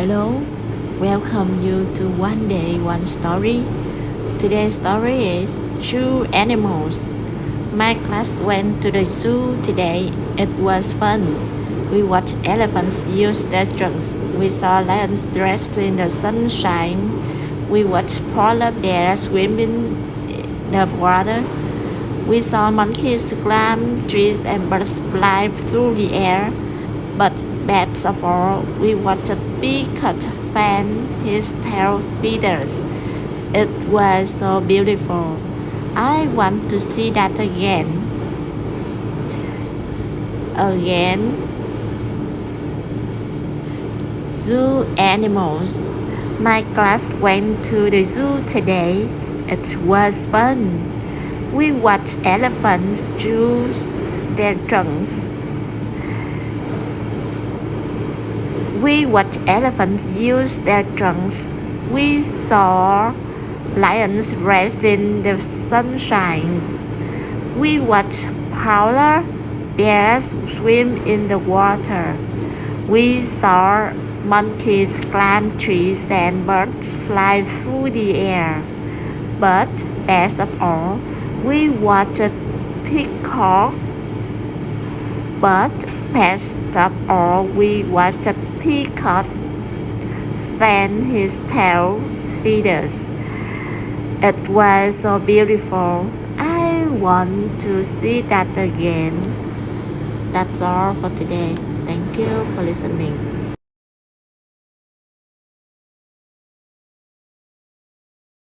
Hello, welcome you to One Day One Story. Today's story is Two Animals. My class went to the zoo today. It was fun. We watched elephants use their trunks. We saw lions dressed in the sunshine. We watched polar bears swim in the water. We saw monkeys climb trees and birds fly through the air. But best of all, we watched a peacock fan his tail feathers. It was so beautiful. I want to see that again. Zoo animals. My class went to the zoo today. It was fun. We watched elephants use their trunks. We watched elephants use their trunks. We saw lions rest in the sunshine. We watched polar bears swim in the water. We saw monkeys climb trees and birds fly through the air. But best of all, we watched a peacock. We watched a peacock fan his tail feathers. It was so beautiful. I want to see that again. That's all for today. Thank you for listening.